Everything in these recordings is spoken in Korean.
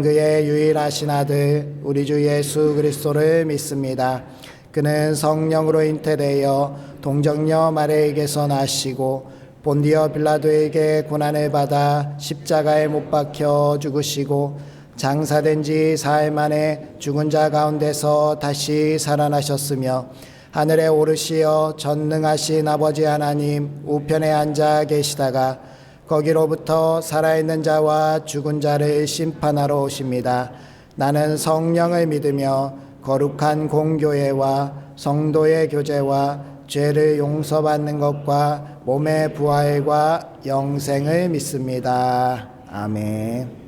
그의 유일하신 아들 우리 주 예수 그리스도를 믿습니다. 그는 성령으로 잉태되어 동정녀 마리아에게서 나시고 본디어 빌라도에게 고난을 받아 십자가에 못 박혀 죽으시고 장사된 지 사흘 만에 죽은 자 가운데서 다시 살아나셨으며 하늘에 오르시어 전능하신 아버지 하나님 우편에 앉아 계시다가 거기로부터 살아있는 자와 죽은 자를 심판하러 오십니다. 나는 성령을 믿으며 거룩한 공교회와 성도의 교제와 죄를 용서받는 것과 몸의 부활과 영생을 믿습니다. 아멘.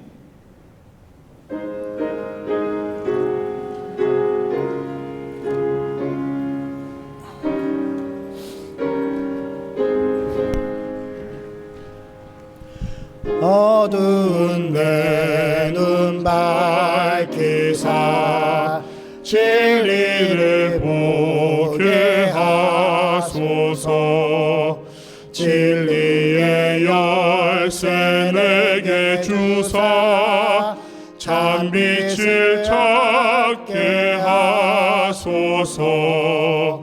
어두운 내 눈 밝히사 진리를 보게 하소서. 진리의 열쇠 내게 주사 참빛을 찾게 하소서.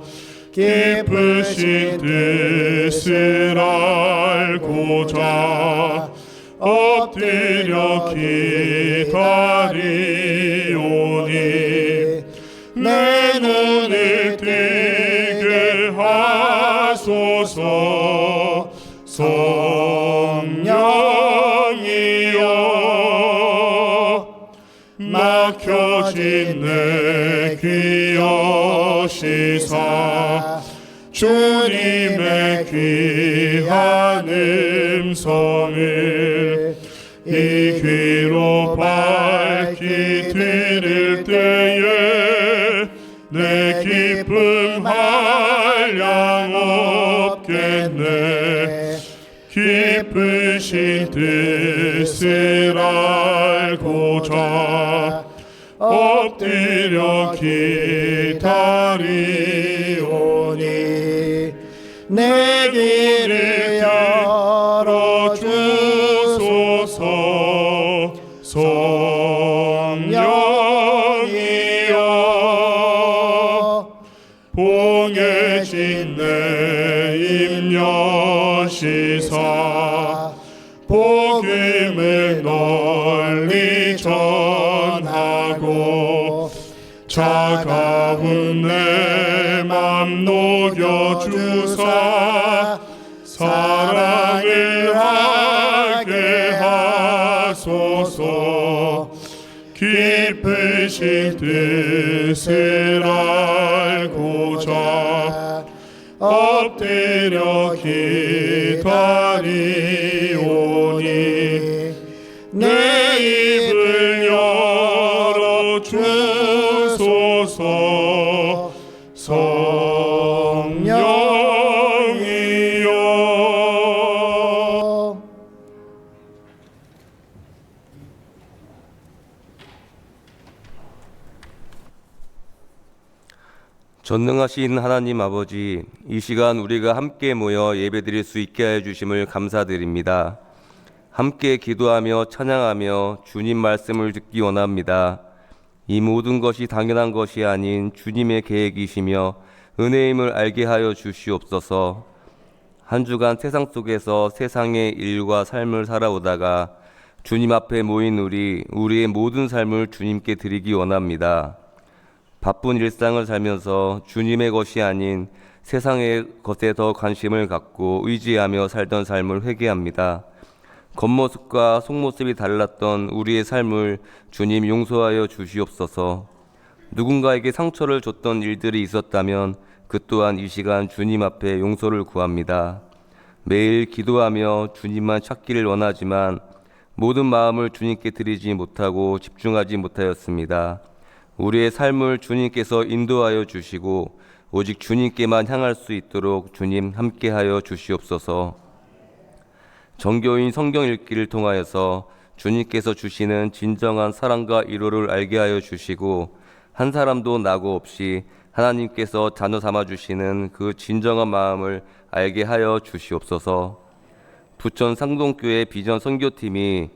깊으신 뜻을 알고자 엎드려 기다리오니 내 눈을 뜨게 하소서. 성령이여 막혀진 내 귀 여시사 주님의 귀한 음성을 이 귀로 밝히 들을 때에 내 기쁨 한량 없겠네. 깊으신 뜻을 알고자 엎드려 기다리오니 내 길을 열어주소서. 성령이여 봉해진 내 입 여시사 복음을 널리 전하고 차가운 내 맘 녹여주사 사랑을 하게 하소서. 깊으신 뜻을 알고자 엎드려 기다리오니 내 입을 열어주소서. 성령이여 전능하신 하나님 아버지, 이 시간 우리가 함께 모여 예배드릴 수 있게 하여 주심을 감사드립니다. 함께 기도하며 찬양하며 주님 말씀을 듣기 원합니다. 이 모든 것이 당연한 것이 아닌 주님의 계획이시며 은혜임을 알게 하여 주시옵소서. 한 주간 세상 속에서 세상의 일과 삶을 살아오다가 주님 앞에 모인 우리의 모든 삶을 주님께 드리기 원합니다. 바쁜 일상을 살면서 주님의 것이 아닌 세상의 것에 더 관심을 갖고 의지하며 살던 삶을 회개합니다. 겉모습과 속모습이 달랐던 우리의 삶을 주님 용서하여 주시옵소서. 누군가에게 상처를 줬던 일들이 있었다면 그 또한 이 시간 주님 앞에 용서를 구합니다. 매일 기도하며 주님만 찾기를 원하지만 모든 마음을 주님께 드리지 못하고 집중하지 못하였습니다. 우리의 삶을 주님께서 인도하여 주시고 오직 주님께만 향할 수 있도록 주님 함께하여 주시옵소서. 정교인 성경 읽기를 통하여서 주님께서 주시는 진정한 사랑과 위로를 알게 하여 주시고 한 사람도 낙오 없이 하나님께서 자녀 삼아 주시는 그 진정한 마음을 알게 하여 주시옵소서. 부천 상동교회 비전 선교팀이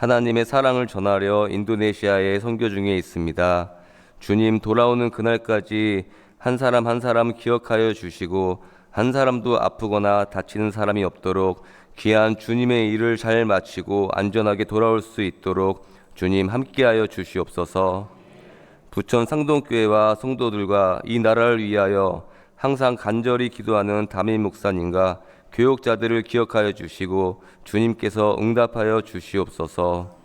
하나님의 사랑을 전하려 인도네시아에 선교 중에 있습니다. 주님 돌아오는 그날까지 한 사람 한 사람 기억하여 주시고 한 사람도 아프거나 다치는 사람이 없도록 귀한 주님의 일을 잘 마치고 안전하게 돌아올 수 있도록 주님 함께하여 주시옵소서. 부천 상동교회와 성도들과 이 나라를 위하여 항상 간절히 기도하는 담임 목사님과 교역자들을 기억하여 주시고 주님께서 응답하여 주시옵소서.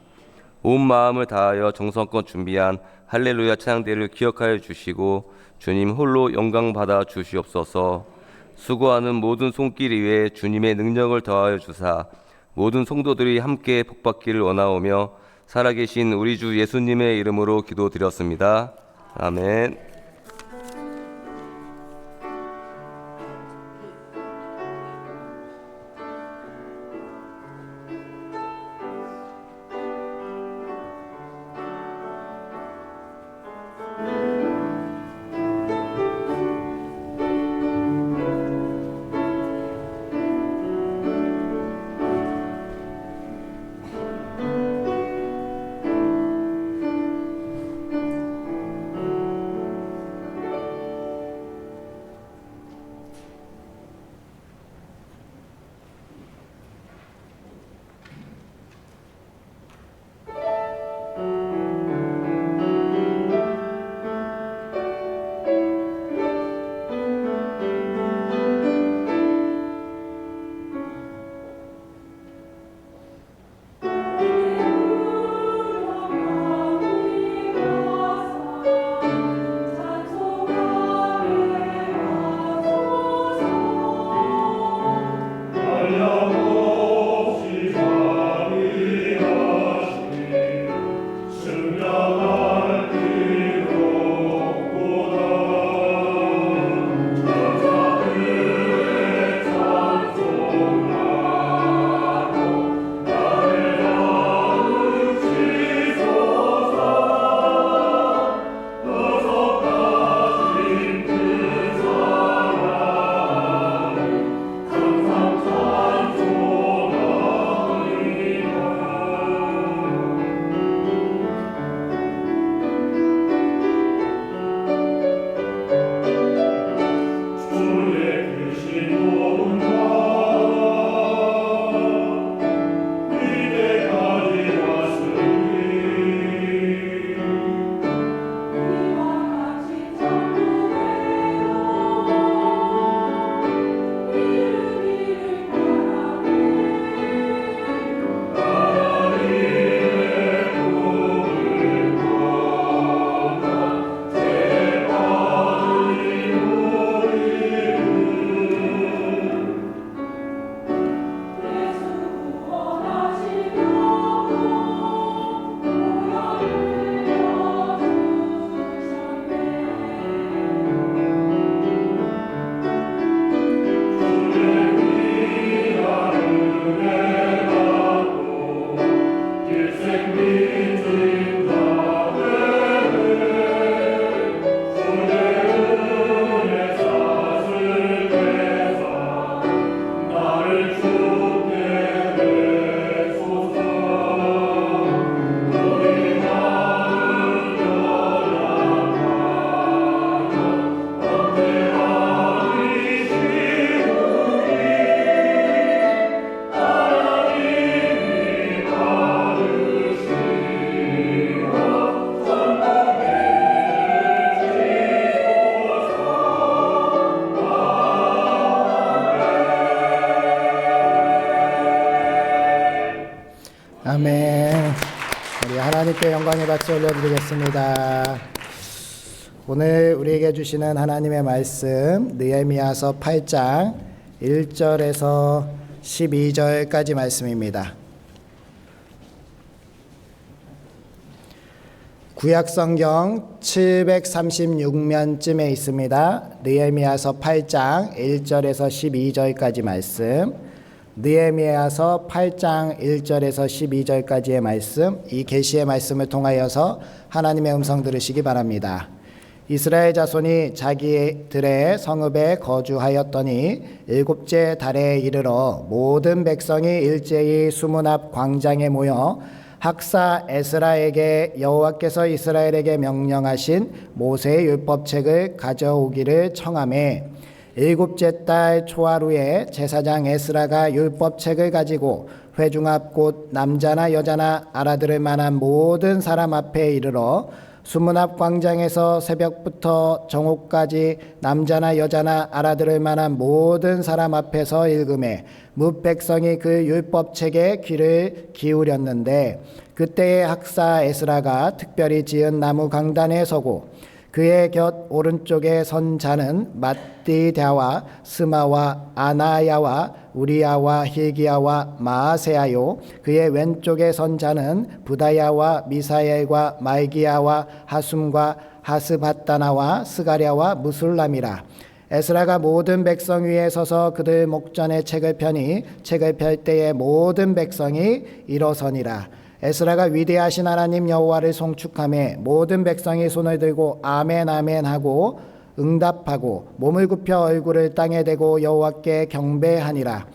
온 마음을 다하여 정성껏 준비한 할렐루야 찬양대를 기억하여 주시고 주님 홀로 영광 받아 주시옵소서. 수고하는 모든 손길 위에 주님의 능력을 더하여 주사 모든 성도들이 함께 복받기를 원하오며 살아계신 우리 주 예수님의 이름으로 기도드렸습니다. 아멘. 아멘. 우리 하나님께 영광의 박수 올려드리겠습니다. 오늘 우리에게 주시는 하나님의 말씀 느헤미야서 8장 1절에서 12절까지 말씀입니다. 구약성경 736면쯤에 있습니다. 느헤미야서 8장 1절에서 12절까지 말씀, 느헤미야서 8장 1절에서 12절까지의 말씀, 이 계시의 말씀을 통하여서 하나님의 음성 들으시기 바랍니다. 이스라엘 자손이 자기들의 성읍에 거주하였더니 일곱째 달에 이르러 모든 백성이 일제히 수문 앞 광장에 모여 학사 에스라에게 여호와께서 이스라엘에게 명령하신 모세의 율법책을 가져오기를 청하매 일곱째 달 초하루에 제사장 에스라가 율법책을 가지고 회중 앞 곧 남자나 여자나 알아들을 만한 모든 사람 앞에 이르러 수문 앞 광장에서 새벽부터 정오까지 남자나 여자나 알아들을 만한 모든 사람 앞에서 읽음에 뭇 백성이 그 율법책에 귀를 기울였는데 그때에 학사 에스라가 특별히 지은 나무 강단에 서고 그의 곁 오른쪽에 선 자는 mat디다와 스마와 아나야와 우리야와 hil기야와 마아세야요 그의 왼쪽에 선 자는 부다야와 미사엘과 말기야와 하숨과 하스바다나와 스가랴와 무술람이라. 에스라가 모든 백성 위에 서서 그들 목전에 책을 펴니 책을 펼 때에 모든 백성이 일어서니라. 에스라가 위대하신 하나님 여호와를 송축하며 모든 백성이 손을 들고 아멘 아멘 하고 응답하고 몸을 굽혀 얼굴을 땅에 대고 여호와께 경배하니라.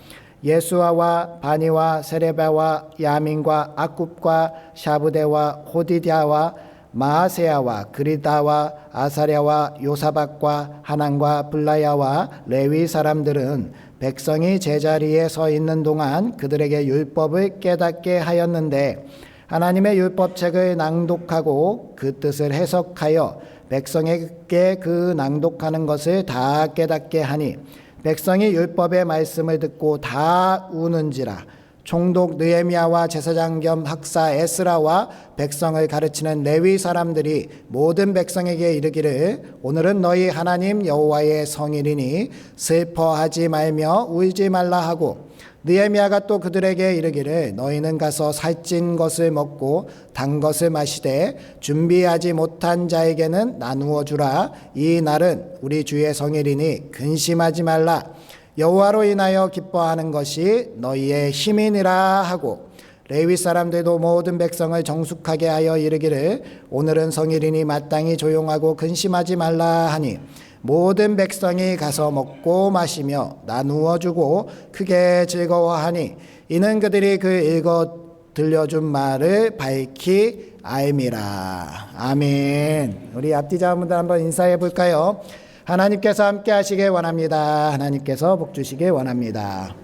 예수아와 바니와 세레바와 야민과 아굽과 샤브데와 호디디아와 마아세야와 그리다와 아사랴와 요사박과 하난과 블라야와 레위 사람들은 백성이 제자리에 서 있는 동안 그들에게 율법을 깨닫게 하였는데 하나님의 율법책을 낭독하고 그 뜻을 해석하여 백성에게 그 낭독하는 것을 다 깨닫게 하니 백성이 율법의 말씀을 듣고 다 우는지라. 총독 느헤미야와 제사장 겸 학사 에스라와 백성을 가르치는 레위 사람들이 모든 백성에게 이르기를 오늘은 너희 하나님 여호와의 성일이니 슬퍼하지 말며 울지 말라 하고 느헤미야가 또 그들에게 이르기를 너희는 가서 살찐 것을 먹고 단 것을 마시되 준비하지 못한 자에게는 나누어 주라. 이 날은 우리 주의 성일이니 근심하지 말라. 여호와로 인하여 기뻐하는 것이 너희의 힘이니라 하고 레위 사람들도 모든 백성을 정숙하게 하여 이르기를 오늘은 성일이니 마땅히 조용하고 근심하지 말라 하니 모든 백성이 가서 먹고 마시며 나누어 주고 크게 즐거워하니 이는 그들이 그 읽어 들려준 말을 밝히 알미라. 아멘. 우리 앞뒤 자분들 한번 인사해 볼까요? 하나님께서 함께 하시길 원합니다. 하나님께서 복 주시길 원합니다.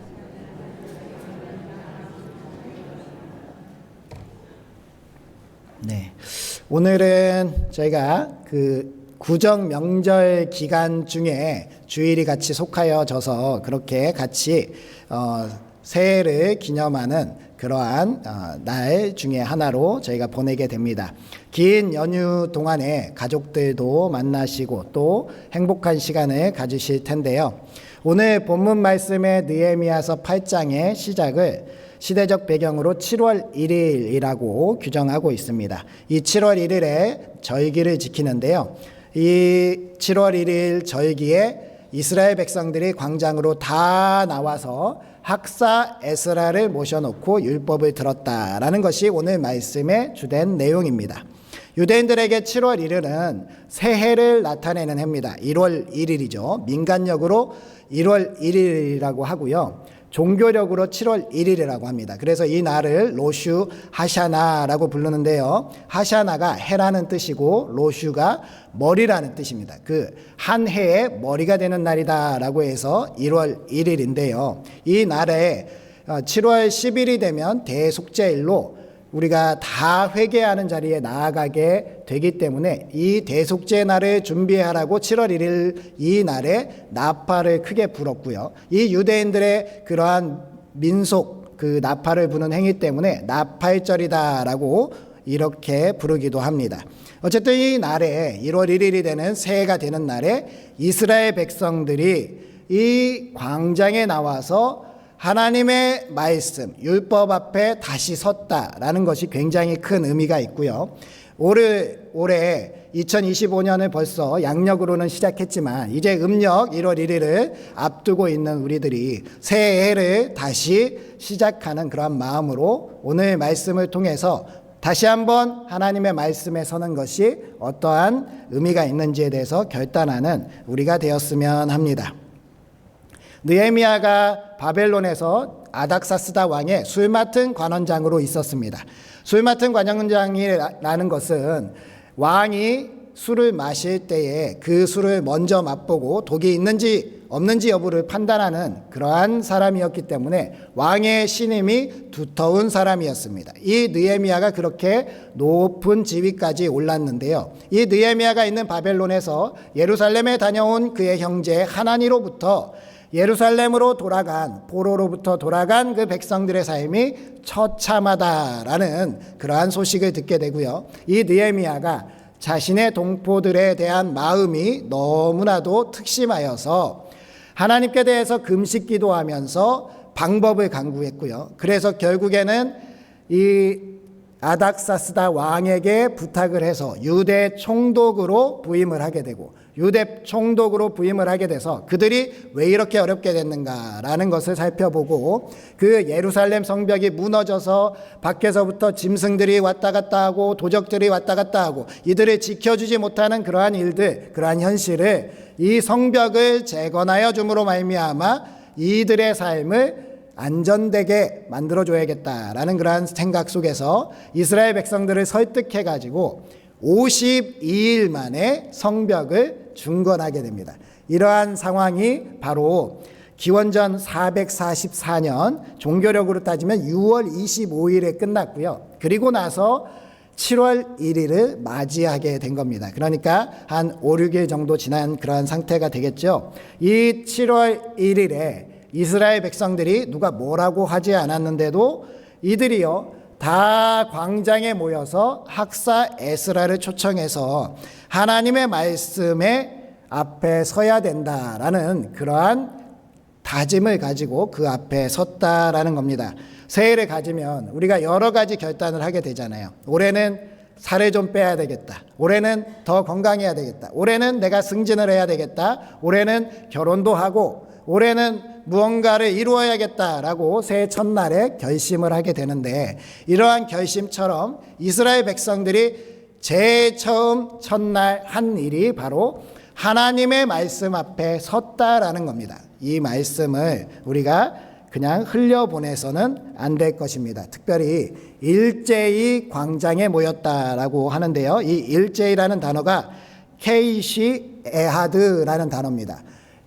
네. 오늘은 저희가 그 구정 명절 기간 중에 주일이 같이 속하여져서 그렇게 같이 새해를 기념하는 그러한 날 중에 하나로 저희가 보내게 됩니다. 긴 연휴 동안에 가족들도 만나시고 또 행복한 시간을 가지실 텐데요. 오늘 본문 말씀의 느헤미야서 8장의 시작을 시대적 배경으로 7월 1일이라고 규정하고 있습니다. 이 7월 1일에 절기를 지키는데요. 이 7월 1일 절기에 이스라엘 백성들이 광장으로 다 나와서 학사 에스라를 모셔놓고 율법을 들었다라는 것이 오늘 말씀의 주된 내용입니다. 유대인들에게 7월 1일은 새해를 나타내는 해입니다. 1월 1일이죠. 민간력으로 1월 1일이라고 하고요. 종교력으로 7월 1일이라고 합니다. 그래서 이 날을 로슈 하샤나라고 부르는데요. 하샤나가 해라는 뜻이고 로슈가 머리라는 뜻입니다. 그 한 해의 머리가 되는 날이다라고 해서 1월 1일인데요. 이 날에 7월 10일이 되면 대속죄일로 우리가 다 회개하는 자리에 나아가게 되기 때문에 이 대속죄 날을 준비하라고 7월 1일 이 날에 나팔을 크게 불었고요. 이 유대인들의 그러한 민속 그 나팔을 부는 행위 때문에 나팔절이다라고 이렇게 부르기도 합니다. 어쨌든 이 날에 1월 1일이 되는 새해가 되는 날에 이스라엘 백성들이 이 광장에 나와서 하나님의 말씀, 율법 앞에 다시 섰다라는 것이 굉장히 큰 의미가 있고요. 올해 2025년을 벌써 양력으로는 시작했지만 이제 음력 1월 1일을 앞두고 있는 우리들이 새해를 다시 시작하는 그런 마음으로 오늘 말씀을 통해서 다시 한번 하나님의 말씀에 서는 것이 어떠한 의미가 있는지에 대해서 결단하는 우리가 되었으면 합니다. 느헤미야가 바벨론에서 아닥사스다 왕의 술 맡은 관원장으로 있었습니다. 술 맡은 관원장이라는 것은 왕이 술을 마실 때에 그 술을 먼저 맛보고 독이 있는지 없는지 여부를 판단하는 그러한 사람이었기 때문에 왕의 신임이 두터운 사람이었습니다. 이 느헤미야가 그렇게 높은 지위까지 올랐는데요. 이 느헤미야가 있는 바벨론에서 예루살렘에 다녀온 그의 형제 하나니로부터 예루살렘으로 돌아간 포로로부터 돌아간 그 백성들의 삶이 처참하다라는 그러한 소식을 듣게 되고요. 이 느헤미야가 자신의 동포들에 대한 마음이 너무나도 특심하여서 하나님께 대해서 금식 기도하면서 방법을 강구했고요. 그래서 결국에는 이 아닥사스다 왕에게 부탁을 해서 유대 총독으로 부임을 하게 되고, 유대 총독으로 부임을 하게 돼서 그들이 왜 이렇게 어렵게 됐는가라는 것을 살펴보고, 그 예루살렘 성벽이 무너져서 밖에서부터 짐승들이 왔다 갔다 하고 도적들이 왔다 갔다 하고 이들을 지켜주지 못하는 그러한 일들, 그러한 현실을 이 성벽을 재건하여 줌으로 말미암아 이들의 삶을 안전되게 만들어줘야겠다라는 그러한 생각 속에서 이스라엘 백성들을 설득해가지고 52일 만에 성벽을 중건하게 됩니다. 이러한 상황이 바로 기원전 444년, 종교력으로 따지면 6월 25일에 끝났고요. 그리고 나서 7월 1일을 맞이하게 된 겁니다. 그러니까 한 5, 6일 정도 지난 그러한 상태가 되겠죠. 이 7월 1일에 이스라엘 백성들이 누가 뭐라고 하지 않았는데도 이들이요 다 광장에 모여서 학사 에스라를 초청해서 하나님의 말씀에 앞에 서야 된다라는 그러한 다짐을 가지고 그 앞에 섰다라는 겁니다. 새해를 가지면 우리가 여러 가지 결단을 하게 되잖아요. 올해는 살을 좀 빼야 되겠다. 올해는 더 건강해야 되겠다. 올해는 내가 승진을 해야 되겠다. 올해는 결혼도 하고 올해는 무언가를 이루어야겠다라고 새해 첫날에 결심을 하게 되는데, 이러한 결심처럼 이스라엘 백성들이 제일 처음 첫날 한 일이 바로 하나님의 말씀 앞에 섰다라는 겁니다. 이 말씀을 우리가 그냥 흘려보내서는 안 될 것입니다. 특별히 일제히 광장에 모였다라고 하는데요. 이 일제히라는 단어가 케이시 에하드라는 단어입니다.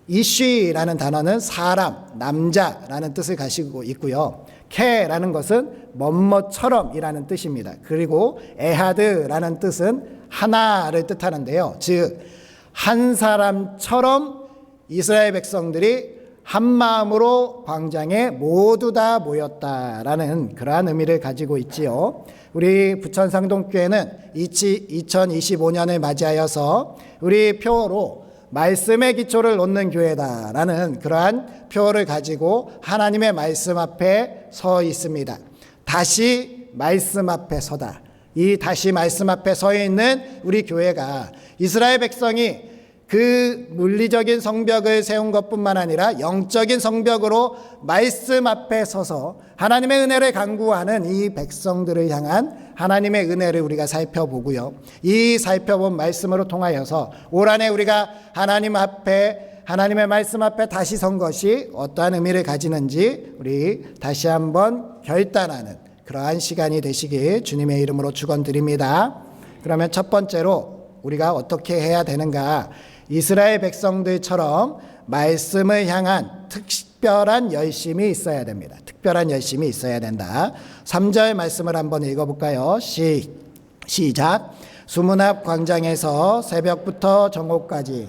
이쉬라는 단어는 사람, 남자라는 뜻을 가지고 있고요. 케라는 것은 뭐뭐처럼이라는 뜻입니다. 그리고 에하드라는 뜻은 하나를 뜻하는데요. 즉 한 사람처럼 이스라엘 백성들이 한 마음으로 광장에 모두 다 모였다라는 그러한 의미를 가지고 있지요. 우리 부천상동교회는 2025년을 맞이하여서 우리 표어로 말씀의 기초를 놓는 교회다라는 그러한 표어를 가지고 하나님의 말씀 앞에 서 있습니다. 다시 말씀 앞에 서다. 이 다시 말씀 앞에 서 있는 우리 교회가 이스라엘 백성이 그 물리적인 성벽을 세운 것뿐만 아니라 영적인 성벽으로 말씀 앞에 서서 하나님의 은혜를 간구하는 이 백성들을 향한 하나님의 은혜를 우리가 살펴보고요. 이 살펴본 말씀으로 통하여서 올 한 해 우리가 하나님 앞에, 하나님의 말씀 앞에 다시 선 것이 어떠한 의미를 가지는지 우리 다시 한번 결단하는 그러한 시간이 되시길 주님의 이름으로 축원드립니다. 그러면 첫 번째로 우리가 어떻게 해야 되는가? 이스라엘 백성들처럼 말씀을 향한 특별한 열심이 있어야 됩니다. 특별한 열심이 있어야 된다. 3절 말씀을 한번 읽어볼까요? 시작. 수문 앞 광장에서 새벽부터 정오까지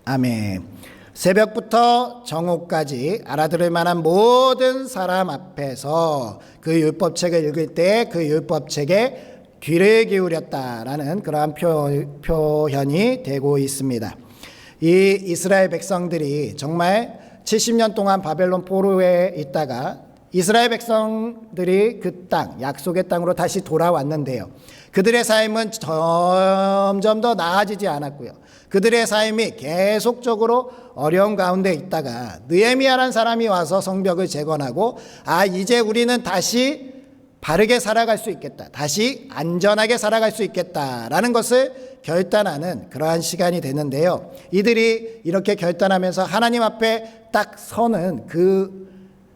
아멘. 새벽부터 정오까지 알아들을 만한 모든 사람 앞에서 그 율법책을 읽을 때 그 율법책에 귀를 기울였다라는 그러한 표현이 되고 있습니다. 이 이스라엘 백성들이 정말 70년 동안 바벨론 포로에 있다가 이스라엘 백성들이 그 땅, 약속의 땅으로 다시 돌아왔는데요. 그들의 삶은 점점 더 나아지지 않았고요. 그들의 삶이 계속적으로 어려운 가운데 있다가 느헤미야라는 사람이 와서 성벽을 재건하고 이제 우리는 다시 바르게 살아갈 수 있겠다. 다시 안전하게 살아갈 수 있겠다라는 것을 결단하는 그러한 시간이 되는데요. 이들이 이렇게 결단하면서 하나님 앞에 딱 서는 그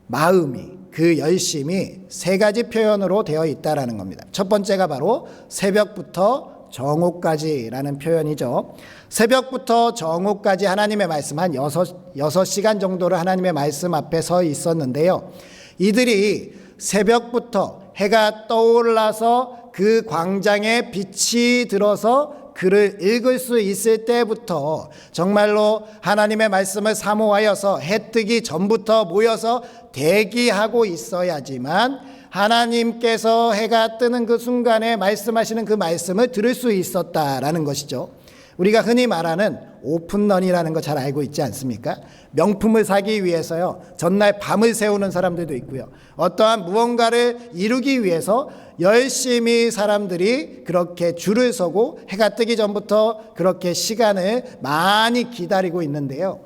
마음이, 그 열심이 세 가지 표현으로 되어 있다라는 겁니다. 첫 번째가 바로 새벽부터 정오까지라는 표현이죠. 새벽부터 정오까지 하나님의 말씀 한 6시간 정도를 하나님의 말씀 앞에 서 있었는데요. 이들이 새벽부터 해가 떠올라서 그 광장에 빛이 들어서 글을 읽을 수 있을 때부터 정말로 하나님의 말씀을 사모하여서 해 뜨기 전부터 모여서 대기하고 있어야지만 하나님께서 해가 뜨는 그 순간에 말씀하시는 그 말씀을 들을 수 있었다라는 것이죠. 우리가 흔히 말하는 오픈런이라는 거 잘 알고 있지 않습니까? 명품을 사기 위해서요, 전날 밤을 새우는 사람들도 있고요, 어떠한 무언가를 이루기 위해서 열심히 사람들이 그렇게 줄을 서고 해가 뜨기 전부터 그렇게 시간을 많이 기다리고 있는데요,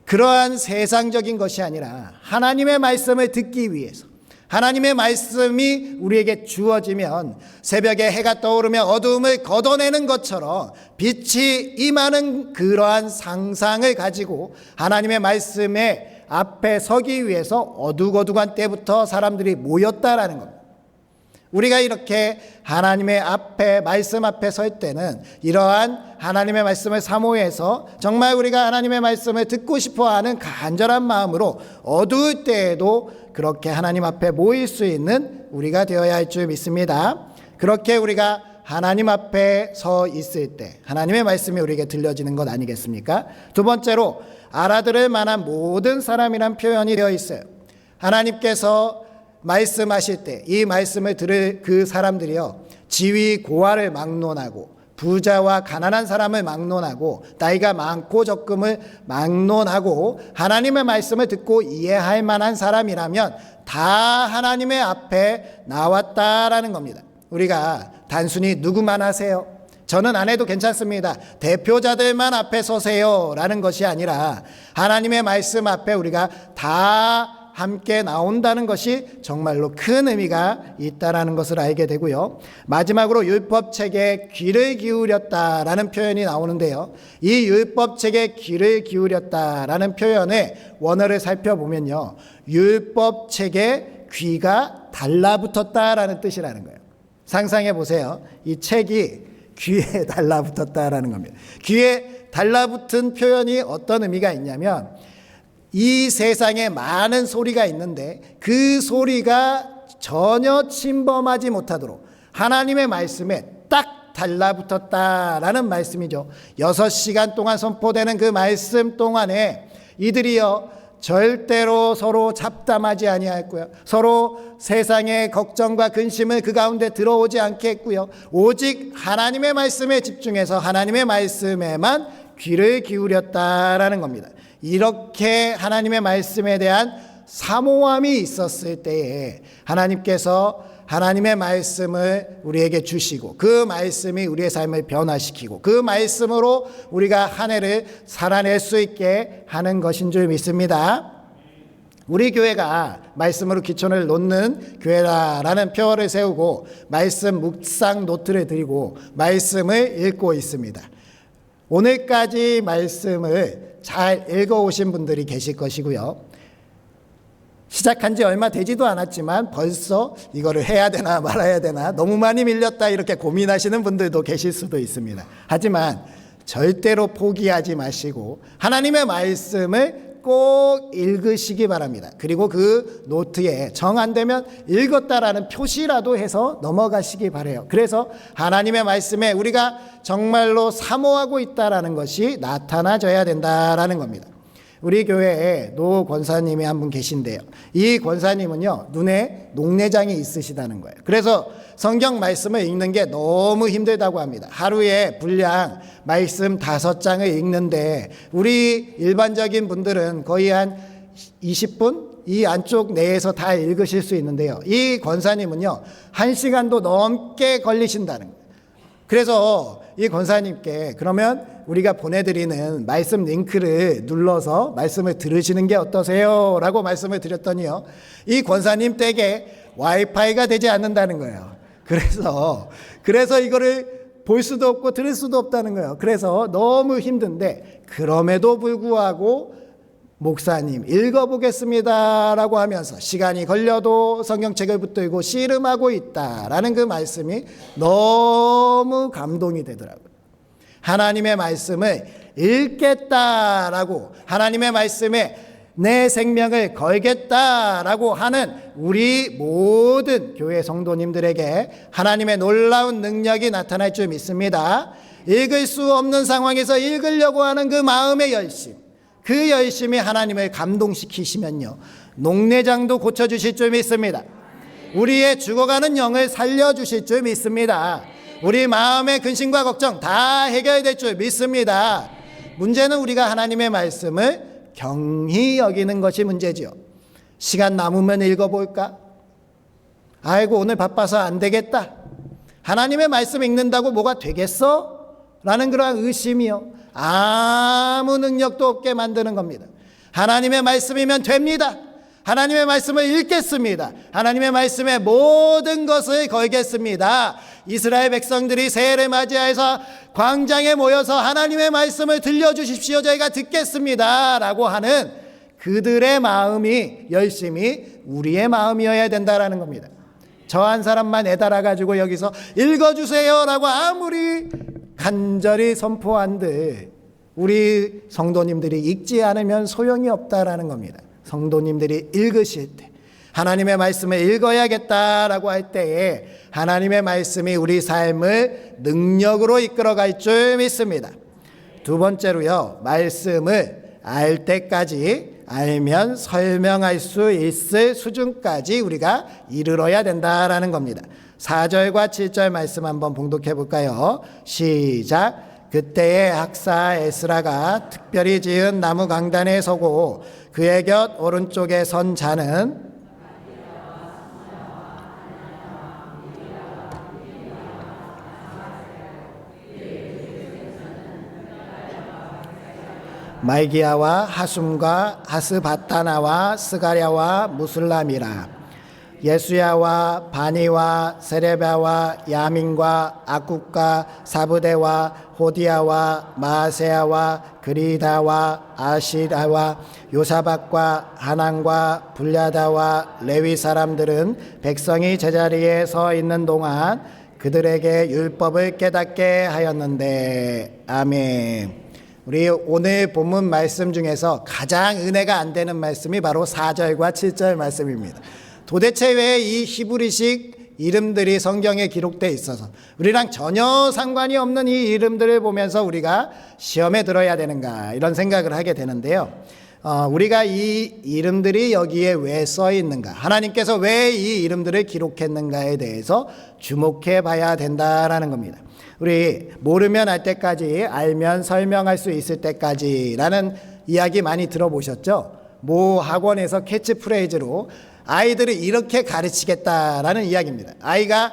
그러한 세상적인 것이 아니라 하나님의 말씀을 듣기 위해서, 하나님의 말씀이 우리에게 주어지면 새벽에 해가 떠오르며 어두움을 걷어내는 것처럼 빛이 임하는 그러한 상상을 가지고 하나님의 말씀의 앞에 서기 위해서 어둑어둑한 때부터 사람들이 모였다라는 겁니다. 우리가 이렇게 하나님의 앞에, 말씀 앞에 설 때는 이러한 하나님의 말씀을 사모해서 정말 우리가 하나님의 말씀을 듣고 싶어하는 간절한 마음으로 어두울 때에도 그렇게 하나님 앞에 모일 수 있는 우리가 되어야 할 줄 믿습니다. 그렇게 우리가 하나님 앞에 서 있을 때 하나님의 말씀이 우리에게 들려지는 것 아니겠습니까? 두 번째로 알아들을 만한 모든 사람이란 표현이 되어 있어요. 하나님께서 말씀하실 때 이 말씀을 들을 그 사람들이요, 지위 고하를 막론하고 부자와 가난한 사람을 막론하고 나이가 많고 적금을 막론하고 하나님의 말씀을 듣고 이해할 만한 사람이라면 다 하나님의 앞에 나왔다라는 겁니다. 우리가 단순히 누구만 하세요, 저는 안 해도 괜찮습니다, 대표자들만 앞에 서세요 라는 것이 아니라 하나님의 말씀 앞에 우리가 다 함께 나온다는 것이 정말로 큰 의미가 있다라는 것을 알게 되고요. 마지막으로 율법책에 귀를 기울였다라는 표현이 나오는데요. 이 율법책에 귀를 기울였다라는 표현의 원어를 살펴보면요, 율법책에 귀가 달라붙었다라는 뜻이라는 거예요. 상상해 보세요. 이 책이 귀에 달라붙었다라는 겁니다. 귀에 달라붙은 표현이 어떤 의미가 있냐면, 이 세상에 많은 소리가 있는데 그 소리가 전혀 침범하지 못하도록 하나님의 말씀에 딱 달라붙었다라는 말씀이죠. 6시간 동안 선포되는 그 말씀 동안에 이들이요, 절대로 서로 잡담하지 아니하였고요, 서로 세상의 걱정과 근심을 그 가운데 들어오지 않게 했고요, 오직 하나님의 말씀에 집중해서 하나님의 말씀에만 귀를 기울였다라는 겁니다. 이렇게 하나님의 말씀에 대한 사모함이 있었을 때에 하나님께서 하나님의 말씀을 우리에게 주시고 그 말씀이 우리의 삶을 변화시키고 그 말씀으로 우리가 한 해를 살아낼 수 있게 하는 것인 줄 믿습니다. 우리 교회가 말씀으로 기초를 놓는 교회라는 표어를 세우고 말씀 묵상 노트를 드리고 말씀을 읽고 있습니다. 오늘까지 말씀을 잘 읽어오신 분들이 계실 것이고요, 시작한 지 얼마 되지도 않았지만 벌써 이거를 해야 되나 말아야 되나 너무 많이 밀렸다 이렇게 고민하시는 분들도 계실 수도 있습니다. 하지만 절대로 포기하지 마시고 하나님의 말씀을 꼭 읽으시기 바랍니다. 그리고 그 노트에 정 안 되면 읽었다라는 표시라도 해서 넘어가시기 바라요. 그래서 하나님의 말씀에 우리가 정말로 사모하고 있다라는 것이 나타나져야 된다라는 겁니다. 우리 교회에 노 권사님이 한 분 계신데요, 이 권사님은요, 눈에 녹내장이 있으시다는 거예요. 그래서 성경 말씀을 읽는 게 너무 힘들다고 합니다. 하루에 분량 말씀 5장을 읽는데 우리 일반적인 분들은 거의 한 20분 이 안쪽 내에서 다 읽으실 수 있는데요, 이 권사님은요 1시간도 넘게 걸리신다는 거예요. 그래서 이 권사님께 그러면 우리가 보내드리는 말씀 링크를 눌러서 말씀을 들으시는 게 어떠세요? 라고 말씀을 드렸더니요, 이 권사님 댁에 와이파이가 되지 않는다는 거예요. 그래서 이거를 볼 수도 없고 들을 수도 없다는 거예요. 그래서 너무 힘든데, 그럼에도 불구하고 목사님 읽어보겠습니다 라고 하면서 시간이 걸려도 성경책을 붙들고 씨름하고 있다라는 그 말씀이 너무 감동이 되더라고요. 하나님의 말씀을 읽겠다라고, 하나님의 말씀에 내 생명을 걸겠다라고 하는 우리 모든 교회 성도님들에게 하나님의 놀라운 능력이 나타날 줄 믿습니다. 읽을 수 없는 상황에서 읽으려고 하는 그 마음의 열심, 그 열심이 하나님을 감동시키시면요, 녹내장도 고쳐주실 줄 믿습니다. 우리의 죽어가는 영을 살려주실 줄 믿습니다. 우리 마음의 근심과 걱정 다 해결될 줄 믿습니다. 문제는 우리가 하나님의 말씀을 경히 여기는 것이 문제지요. 시간 남으면 읽어볼까? 아이고 오늘 바빠서 안 되겠다. 하나님의 말씀 읽는다고 뭐가 되겠어? 라는 그러한 의심이요, 아무 능력도 없게 만드는 겁니다. 하나님의 말씀이면 됩니다. 하나님의 말씀을 읽겠습니다. 하나님의 말씀에 모든 것을 걸겠습니다. 이스라엘 백성들이 새해를 맞이해서 광장에 모여서 하나님의 말씀을 들려주십시오, 저희가 듣겠습니다 라고 하는 그들의 마음이, 열심이 우리의 마음이어야 된다라는 겁니다. 저 한 사람만 애달아 가지고 여기서 읽어주세요 라고 아무리 간절히 선포한들 우리 성도님들이 읽지 않으면 소용이 없다라는 겁니다. 성도님들이 읽으실 때, 하나님의 말씀을 읽어야겠다라고 할 때에 하나님의 말씀이 우리 삶을 능력으로 이끌어갈 줄 믿습니다. 두 번째로요, 말씀을 알 때까지, 알면 설명할 수 있을 수준까지 우리가 이르러야 된다라는 겁니다. 4절과 7절 말씀 한번 봉독해 볼까요? 시작. 그때에 학사 에스라가 특별히 지은 나무 강단에 서고 그의 곁 오른쪽에 선 자는 말기야와 하숨과 하스바타나와 스가랴와 무슬람이라. 예수야와 바니와 세레바와 야민과 아국과 사부대와 호디야와 마세야와 그리다와 아시다와 요사박과 하난과 불야다와 레위 사람들은 백성이 제자리에 서 있는 동안 그들에게 율법을 깨닫게 하였는데. 아멘. 우리 오늘 본문 말씀 중에서 가장 은혜가 안 되는 말씀이 바로 4절과 7절 말씀입니다. 도대체 왜 이 히브리식 이름들이 성경에 기록되어 있어서 우리랑 전혀 상관이 없는 이 이름들을 보면서 우리가 시험에 들어야 되는가, 이런 생각을 하게 되는데요. 우리가 이 이름들이 여기에 왜 써 있는가, 하나님께서 왜 이 이름들을 기록했는가에 대해서 주목해 봐야 된다라는 겁니다. 우리 모르면 알 때까지, 알면 설명할 수 있을 때까지라는 이야기 많이 들어보셨죠? 모 학원에서 캐치프레이즈로 아이들을 이렇게 가르치겠다라는 이야기입니다. 아이가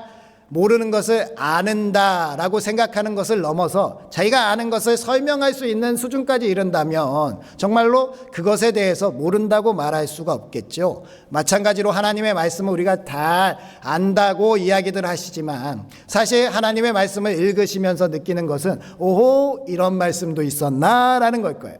모르는 것을 아는다라고 생각하는 것을 넘어서 자기가 아는 것을 설명할 수 있는 수준까지 이른다면 정말로 그것에 대해서 모른다고 말할 수가 없겠죠. 마찬가지로 하나님의 말씀을 우리가 다 안다고 이야기들 하시지만 사실 하나님의 말씀을 읽으시면서 느끼는 것은 오호, 이런 말씀도 있었나라는 걸 거예요.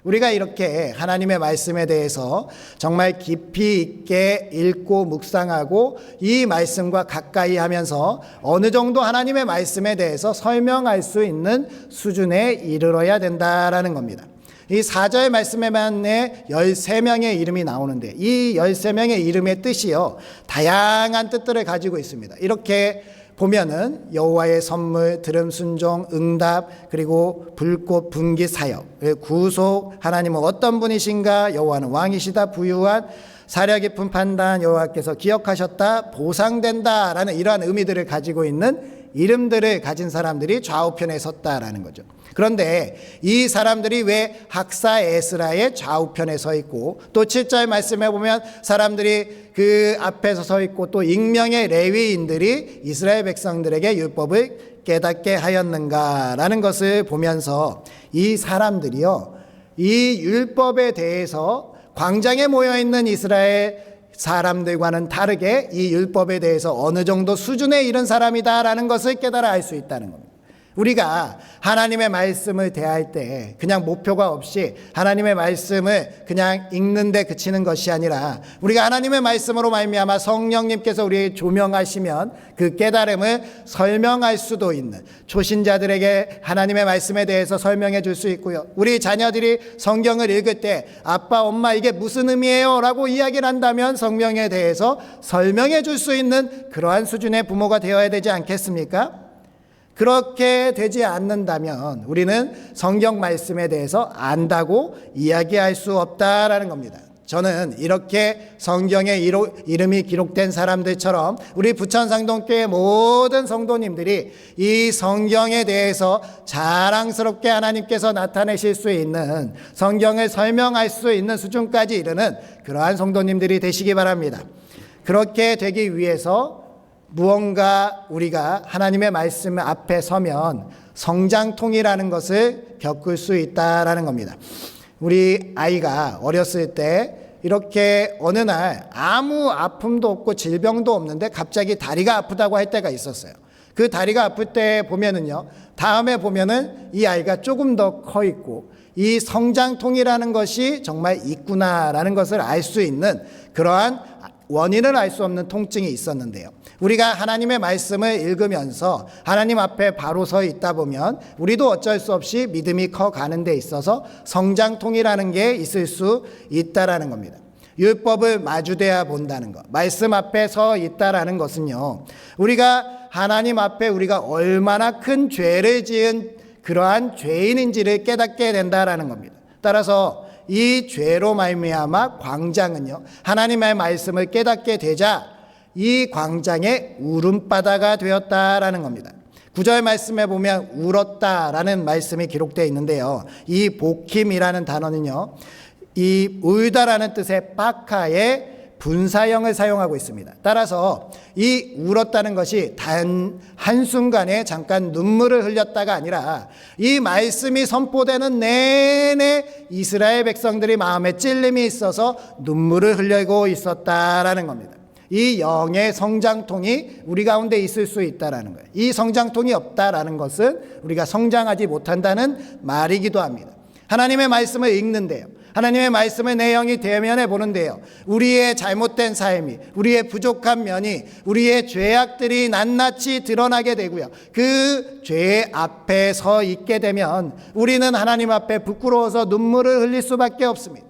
우리가 이렇게 하나님의 말씀에 대해서 정말 깊이 있게 읽고 묵상하고 이 말씀과 가까이 하면서 어느 정도 하나님의 말씀에 대해서 설명할 수 있는 수준에 이르러야 된다라는 겁니다. 이 4절 말씀에만 13명의 이름이 나오는데 이 13명의 이름의 뜻이요, 다양한 뜻들을 가지고 있습니다. 이렇게 보면은 여호와의 선물, 들음 순종, 응답, 그리고 불꽃 분기 사역, 구속, 하나님은 어떤 분이신가, 여호와는 왕이시다, 부유한 사려 깊은 판단, 여호와께서 기억하셨다, 보상된다라는 이러한 의미들을 가지고 있는 이름들을 가진 사람들이 좌우편에 섰다라는 거죠. 그런데 이 사람들이 왜 학사 에스라의 좌우편에 서 있고 또 7절 말씀에 보면 사람들이 그 앞에서 서 있고 또 익명의 레위인들이 이스라엘 백성들에게 율법을 깨닫게 하였는가라는 것을 보면서 이 사람들이요, 이 율법에 대해서 광장에 모여 있는 이스라엘 사람들과는 다르게 이 율법에 대해서 어느 정도 수준에 이른 사람이다라는 것을 깨달아 알 수 있다는 겁니다. 우리가 하나님의 말씀을 대할 때 그냥 목표가 없이 하나님의 말씀을 그냥 읽는데 그치는 것이 아니라 우리가 하나님의 말씀으로 말미암아 성령님께서 우리에게 조명하시면 그 깨달음을 설명할 수도 있는, 초신자들에게 하나님의 말씀에 대해서 설명해 줄 수 있고요, 우리 자녀들이 성경을 읽을 때 아빠 엄마 이게 무슨 의미예요? 라고 이야기를 한다면 성경에 대해서 설명해 줄 수 있는 그러한 수준의 부모가 되어야 되지 않겠습니까? 그렇게 되지 않는다면 우리는 성경 말씀에 대해서 안다고 이야기할 수 없다라는 겁니다. 저는 이렇게 성경에 이름이 기록된 사람들처럼 우리 부천상동교회 모든 성도님들이 이 성경에 대해서 자랑스럽게 하나님께서 나타내실 수 있는, 성경을 설명할 수 있는 수준까지 이르는 그러한 성도님들이 되시기 바랍니다. 그렇게 되기 위해서 무언가 우리가 하나님의 말씀 앞에 서면 성장통이라는 것을 겪을 수 있다라는 겁니다. 우리 아이가 어렸을 때 이렇게 어느 날 아무 아픔도 없고 질병도 없는데 갑자기 다리가 아프다고 할 때가 있었어요. 그 다리가 아플 때 보면은요, 다음에 보면은 이 아이가 조금 더 커 있고 이 성장통이라는 것이 정말 있구나라는 것을 알 수 있는 그러한 원인을 알 수 없는 통증이 있었는데요, 우리가 하나님의 말씀을 읽으면서 하나님 앞에 바로 서 있다 보면 우리도 어쩔 수 없이 믿음이 커가는 데 있어서 성장통이라는 게 있을 수 있다라는 겁니다. 율법을 마주대야 본다는 것, 말씀 앞에 서 있다라는 것은요, 우리가 하나님 앞에 우리가 얼마나 큰 죄를 지은 그러한 죄인인지를 깨닫게 된다라는 겁니다. 따라서 이 죄로 말미암아 광장은요, 하나님의 말씀을 깨닫게 되자 이 광장의 울음바다가 되었다라는 겁니다. 9절 말씀에 보면 울었다라는 말씀이 기록되어 있는데요, 이 복힘이라는 단어는요, 이 울다라는 뜻의 빠카의 분사형을 사용하고 있습니다. 따라서 이 울었다는 것이 단 한순간에 잠깐 눈물을 흘렸다가 아니라 이 말씀이 선포되는 내내 이스라엘 백성들이 마음에 찔림이 있어서 눈물을 흘리고 있었다라는 겁니다. 이 영의 성장통이 우리 가운데 있을 수 있다라는 거예요. 이 성장통이 없다라는 것은 우리가 성장하지 못한다는 말이기도 합니다. 하나님의 말씀을 읽는데요, 하나님의 말씀을 내 영이 대면해 보는데요, 우리의 잘못된 삶이, 우리의 부족한 면이, 우리의 죄악들이 낱낱이 드러나게 되고요, 그 죄 앞에 서 있게 되면 우리는 하나님 앞에 부끄러워서 눈물을 흘릴 수밖에 없습니다.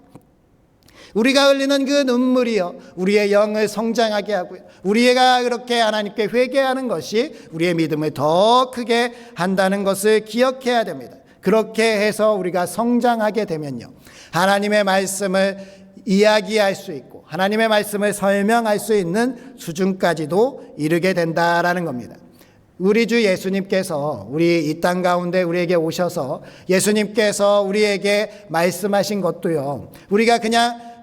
우리가 흘리는 그 눈물이요, 우리의 영을 성장하게 하고요, 우리가 그렇게 하나님께 회개하는 것이 우리의 믿음을 더 크게 한다는 것을 기억해야 됩니다. 그렇게 해서 우리가 성장하게 되면요, 하나님의 말씀을 이야기할 수 있고 하나님의 말씀을 설명할 수 있는 수준까지도 이르게 된다라는 겁니다. 우리 주 예수님께서 우리 이 땅 가운데 우리에게 오셔서 예수님께서 우리에게 말씀하신 것도요,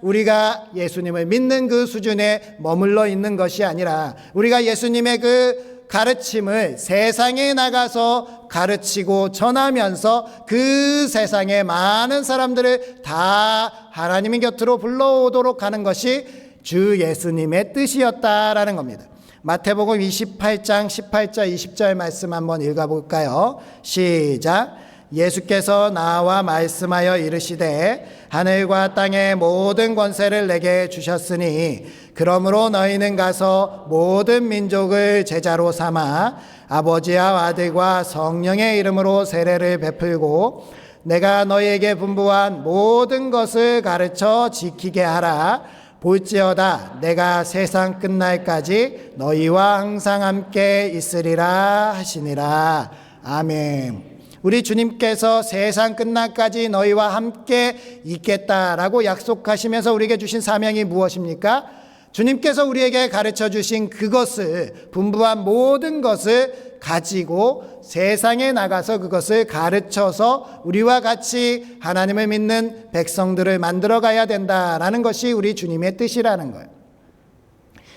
우리가 예수님을 믿는 그 수준에 머물러 있는 것이 아니라 우리가 예수님의 그 가르침을 세상에 나가서 가르치고 전하면서 그 세상의 많은 사람들을 다 하나님의 곁으로 불러오도록 하는 것이 주 예수님의 뜻이었다라는 겁니다. 마태복음 28장 18절 20절 말씀 한번 읽어볼까요? 시작. 예수께서 나와 말씀하여 이르시되 하늘과 땅의 모든 권세를 내게 주셨으니 그러므로 너희는 가서 모든 민족을 제자로 삼아 아버지와 아들과 성령의 이름으로 세례를 베풀고 내가 너희에게 분부한 모든 것을 가르쳐 지키게 하라. 볼지어다 내가 세상 끝날까지 너희와 항상 함께 있으리라 하시니라. 아멘. 우리 주님께서 세상 끝날까지 너희와 함께 있겠다라고 약속하시면서 우리에게 주신 사명이 무엇입니까? 주님께서 우리에게 가르쳐 주신 그것을, 분부한 모든 것을 가지고 세상에 나가서 그것을 가르쳐서 우리와 같이 하나님을 믿는 백성들을 만들어 가야 된다라는 것이 우리 주님의 뜻이라는 거예요.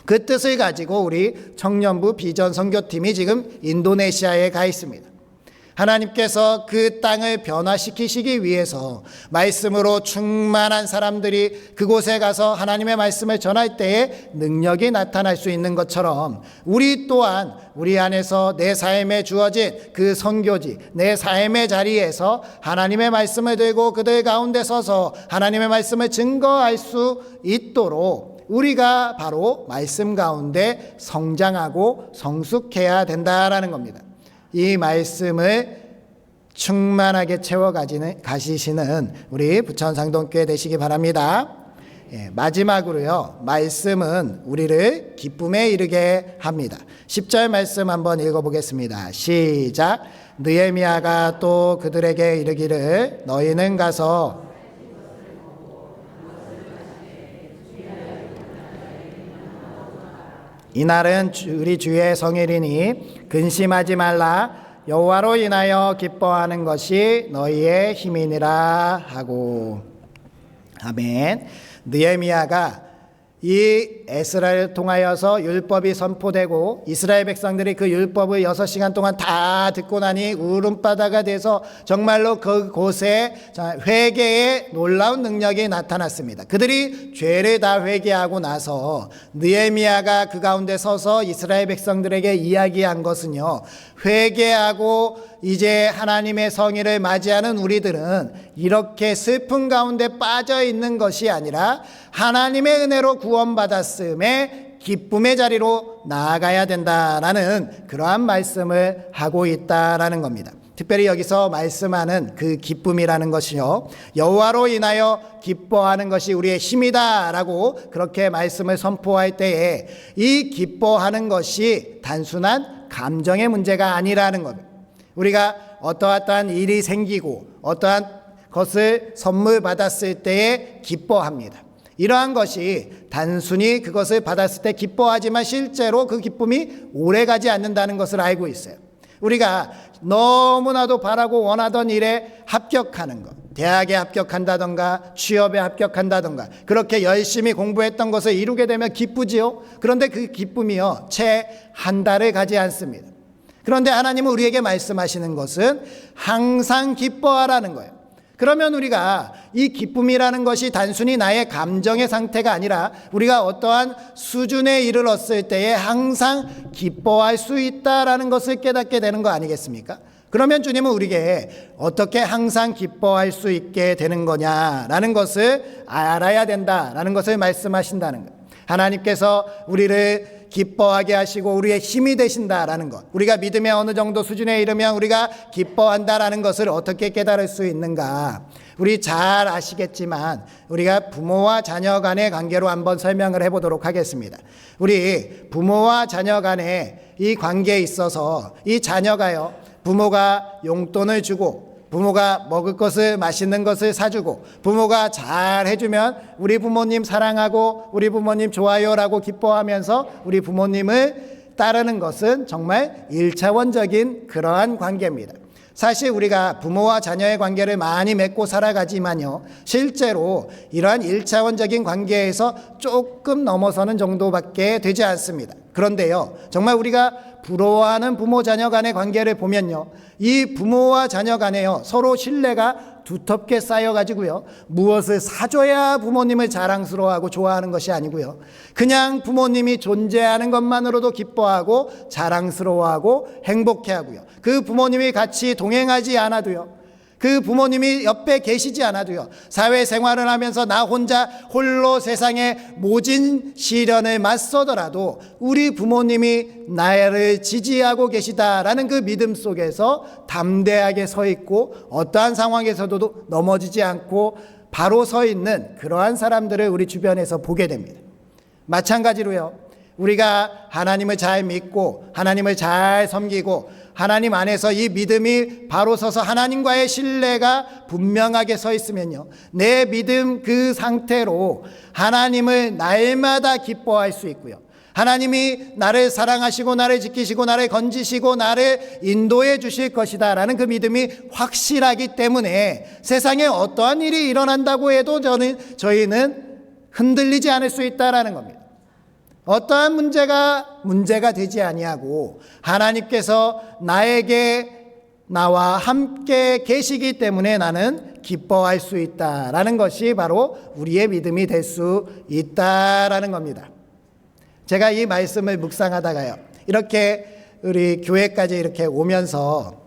그 뜻을 가지고 우리 청년부 비전 선교팀이 지금 인도네시아에 가 있습니다. 하나님께서 그 땅을 변화시키시기 위해서 말씀으로 충만한 사람들이 그곳에 가서 하나님의 말씀을 전할 때에 능력이 나타날 수 있는 것처럼 우리 또한 우리 안에서 내 삶에 주어진 그 선교지, 내 삶의 자리에서 하나님의 말씀을 들고 그들 가운데 서서 하나님의 말씀을 증거할 수 있도록 우리가 바로 말씀 가운데 성장하고 성숙해야 된다라는 겁니다. 이 말씀을 충만하게 가시는 우리 부천상동교회 되시기 바랍니다. 마지막으로요, 말씀은 우리를 기쁨에 이르게 합니다. 10절 말씀 한번 읽어보겠습니다. 시작. 느헤미야가 또 그들에게 이르기를 너희는 가서 이날은 우리 주의 성일이니 근심하지 말라. 여호와로 인하여 기뻐하는 것이 너희의 힘이니라 하고. 아멘. 느헤미야가 이 에스라를 통하여서 율법이 선포되고 이스라엘 백성들이 그 율법을 6시간 동안 다 듣고 나니 울음바다가 돼서 정말로 그곳에 회개의 놀라운 능력이 나타났습니다. 그들이 죄를 다 회개하고 나서 느헤미야가 그 가운데 서서 이스라엘 백성들에게 이야기한 것은요, 회개하고 이제 하나님의 성의를 맞이하는 우리들은 이렇게 슬픔 가운데 빠져 있는 것이 아니라 하나님의 은혜로 구원받았음에 기쁨의 자리로 나아가야 된다라는 그러한 말씀을 하고 있다라는 겁니다. 특별히 여기서 말씀하는 그 기쁨이라는 것이요, 여호와로 인하여 기뻐하는 것이 우리의 힘이다라고 그렇게 말씀을 선포할 때에 이 기뻐하는 것이 단순한 감정의 문제가 아니라는 겁니다. 우리가 어떠한 일이 생기고 어떠한 것을 선물 받았을 때에 기뻐합니다. 이러한 것이 단순히 그것을 받았을 때 기뻐하지만 실제로 그 기쁨이 오래가지 않는다는 것을 알고 있어요. 우리가 너무나도 바라고 원하던 일에 합격하는 것, 대학에 합격한다던가 취업에 합격한다던가 그렇게 열심히 공부했던 것을 이루게 되면 기쁘지요. 그런데 그 기쁨이요, 채 한 달을 가지 않습니다. 그런데 하나님은 우리에게 말씀하시는 것은 항상 기뻐하라는 거예요. 그러면 우리가 이 기쁨이라는 것이 단순히 나의 감정의 상태가 아니라 우리가 어떠한 수준에 이르렀을 때에 항상 기뻐할 수 있다라는 것을 깨닫게 되는 거 아니겠습니까? 그러면 주님은 우리에게 어떻게 항상 기뻐할 수 있게 되는 거냐라는 것을 알아야 된다라는 것을 말씀하신다는 거예요. 하나님께서 우리를 기뻐하게 하시고 우리의 힘이 되신다라는 것, 우리가 믿음의 어느 정도 수준에 이르면 우리가 기뻐한다라는 것을 어떻게 깨달을 수 있는가? 우리 잘 아시겠지만 우리가 부모와 자녀 간의 관계로 한번 설명을 해보도록 하겠습니다. 우리 부모와 자녀 간의 이 관계에 있어서 이 자녀가요, 부모가 용돈을 주고 부모가 먹을 것을, 맛있는 것을 사주고 부모가 잘 해주면 우리 부모님 사랑하고 우리 부모님 좋아요라고 기뻐하면서 우리 부모님을 따르는 것은 정말 1차원적인 그러한 관계입니다. 사실 우리가 부모와 자녀의 관계를 많이 맺고 살아가지만요, 실제로 이러한 1차원적인 관계에서 조금 넘어서는 정도밖에 되지 않습니다. 그런데요, 정말 우리가 부러워하는 부모 자녀 간의 관계를 보면요, 이 부모와 자녀 간에요, 서로 신뢰가 두텁게 쌓여가지고요, 무엇을 사줘야 부모님을 자랑스러워하고 좋아하는 것이 아니고요, 그냥 부모님이 존재하는 것만으로도 기뻐하고 자랑스러워하고 행복해하고요, 그 부모님이 같이 동행하지 않아도요, 그 부모님이 옆에 계시지 않아도요, 사회생활을 하면서 나 혼자 홀로 세상의 모진 시련을 맞서더라도 우리 부모님이 나를 지지하고 계시다라는 그 믿음 속에서 담대하게 서 있고 어떠한 상황에서도 넘어지지 않고 바로 서 있는 그러한 사람들을 우리 주변에서 보게 됩니다. 마찬가지로요, 우리가 하나님을 잘 믿고 하나님을 잘 섬기고 하나님 안에서 이 믿음이 바로 서서 하나님과의 신뢰가 분명하게 서 있으면요, 내 믿음 그 상태로 하나님을 날마다 기뻐할 수 있고요, 하나님이 나를 사랑하시고 나를 지키시고 나를 건지시고 나를 인도해 주실 것이다 라는 그 믿음이 확실하기 때문에 세상에 어떠한 일이 일어난다고 해도 저희는 흔들리지 않을 수 있다라는 겁니다. 어떠한 문제가 되지 아니하고 하나님께서 나와 함께 계시기 때문에 나는 기뻐할 수 있다라는 것이 바로 우리의 믿음이 될 수 있다라는 겁니다. 제가 이 말씀을 묵상하다가요, 이렇게 우리 교회까지 이렇게 오면서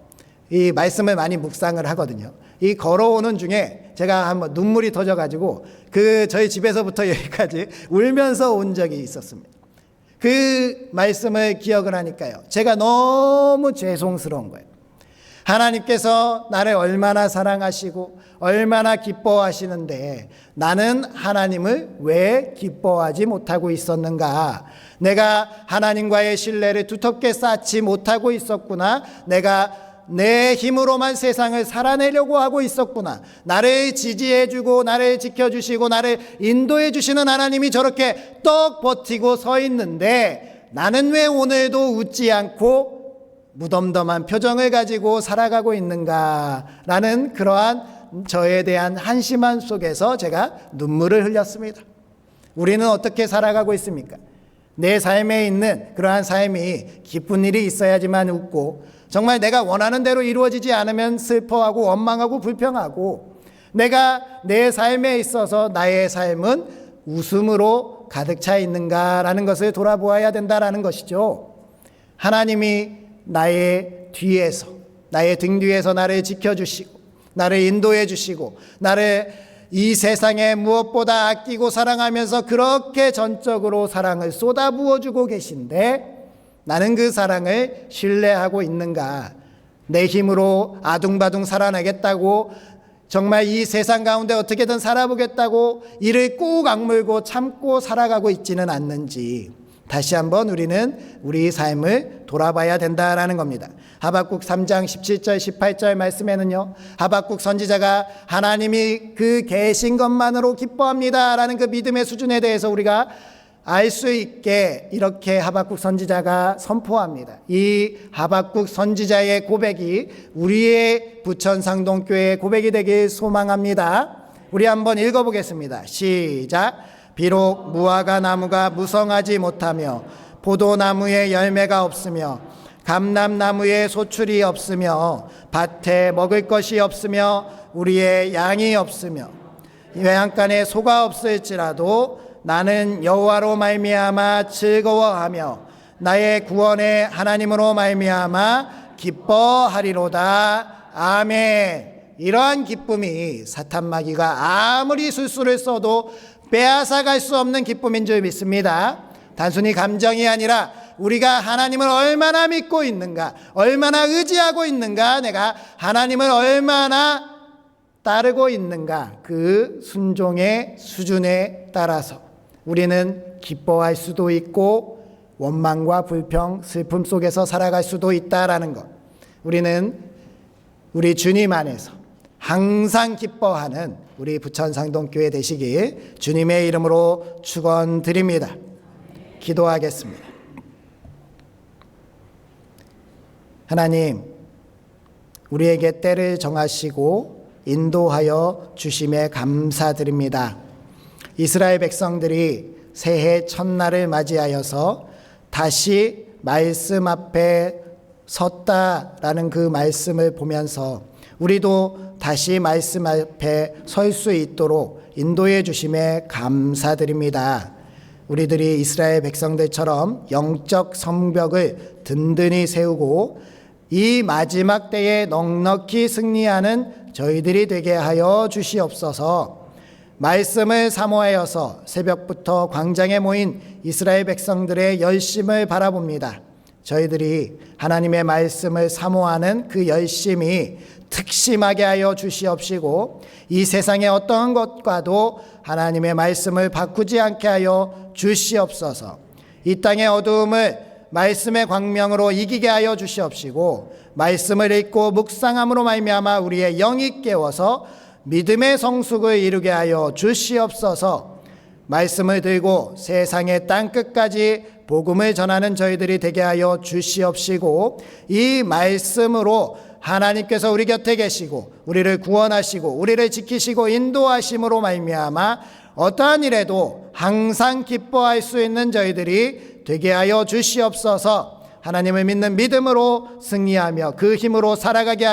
이 말씀을 많이 묵상을 하거든요. 이 걸어오는 중에 제가 한번 눈물이 터져가지고 저희 집에서부터 여기까지 울면서 온 적이 있었습니다. 그 말씀을 기억을 하니까요, 제가 너무 죄송스러운 거예요. 하나님께서 나를 얼마나 사랑하시고 얼마나 기뻐하시는데 나는 하나님을 왜 기뻐하지 못하고 있었는가? 내가 하나님과의 신뢰를 두텁게 쌓지 못하고 있었구나. 내가 내 힘으로만 세상을 살아내려고 하고 있었구나. 나를 지지해주고 나를 지켜주시고 나를 인도해 주시는 하나님이 저렇게 떡 버티고 서 있는데 나는 왜 오늘도 웃지 않고 무덤덤한 표정을 가지고 살아가고 있는가라는 그러한 저에 대한 한심함 속에서 제가 눈물을 흘렸습니다. 우리는 어떻게 살아가고 있습니까? 내 삶에 있는 그러한 삶이 기쁜 일이 있어야지만 웃고, 정말 내가 원하는 대로 이루어지지 않으면 슬퍼하고 원망하고 불평하고, 내가 내 삶에 있어서 나의 삶은 웃음으로 가득 차 있는가라는 것을 돌아보아야 된다라는 것이죠. 하나님이 나의 뒤에서, 나의 등 뒤에서 나를 지켜주시고 나를 인도해 주시고 나를 이 세상에 무엇보다 아끼고 사랑하면서 그렇게 전적으로 사랑을 쏟아부어주고 계신데 나는 그 사랑을 신뢰하고 있는가? 내 힘으로 아둥바둥 살아내겠다고, 정말 이 세상 가운데 어떻게든 살아보겠다고 이를 꾹 악물고 참고 살아가고 있지는 않는지 다시 한번 우리는 우리 삶을 돌아봐야 된다라는 겁니다. 하박국 3장 17절 18절 말씀에는요, 하박국 선지자가 하나님이 그 계신 것만으로 기뻐합니다라는 그 믿음의 수준에 대해서 우리가 알 수 있게 이렇게 하박국 선지자가 선포합니다. 이 하박국 선지자의 고백이 우리의 부천상동교회의 고백이 되길 소망합니다. 우리 한번 읽어보겠습니다. 시작. 비록 무화과 나무가 무성하지 못하며 포도나무에 열매가 없으며 감람나무에 소출이 없으며 밭에 먹을 것이 없으며 우리의 양이 없으며 외양간에 소가 없을지라도 나는 여호와로 말미암아 즐거워하며 나의 구원의 하나님으로 말미암아 기뻐하리로다. 아멘. 이러한 기쁨이 사탄 마귀가 아무리 술수를 써도 빼앗아갈 수 없는 기쁨인 줄 믿습니다. 단순히 감정이 아니라 우리가 하나님을 얼마나 믿고 있는가, 얼마나 의지하고 있는가, 내가 하나님을 얼마나 따르고 있는가, 그 순종의 수준에 따라서 우리는 기뻐할 수도 있고 원망과 불평, 슬픔 속에서 살아갈 수도 있다라는 것, 우리는 우리 주님 안에서 항상 기뻐하는 우리 부천상동교회 되시길 주님의 이름으로 축원드립니다. 기도하겠습니다. 하나님, 우리에게 때를 정하시고 인도하여 주심에 감사드립니다. 이스라엘 백성들이 새해 첫날을 맞이하여서 다시 말씀 앞에 섰다라는 그 말씀을 보면서 우리도 다시 말씀 앞에 설 수 있도록 인도해 주심에 감사드립니다. 우리들이 이스라엘 백성들처럼 영적 성벽을 든든히 세우고 이 마지막 때에 넉넉히 승리하는 저희들이 되게 하여 주시옵소서. 말씀을 사모하여서 새벽부터 광장에 모인 이스라엘 백성들의 열심을 바라봅니다. 저희들이 하나님의 말씀을 사모하는 그 열심이 특심하게 하여 주시옵시고 이 세상의 어떠한 것과도 하나님의 말씀을 바꾸지 않게 하여 주시옵소서. 이 땅의 어두움을 말씀의 광명으로 이기게 하여 주시옵시고 말씀을 읽고 묵상함으로 말미암아 우리의 영이 깨워서 믿음의 성숙을 이루게 하여 주시옵소서. 말씀을 들고 세상의 땅끝까지 복음을 전하는 저희들이 되게 하여 주시옵시고 이 말씀으로 하나님께서 우리 곁에 계시고 우리를 구원하시고 우리를 지키시고 인도하심으로 말미암아 어떠한 일에도 항상 기뻐할 수 있는 저희들이 되게 하여 주시옵소서. 하나님을 믿는 믿음으로 승리하며 그 힘으로 살아가게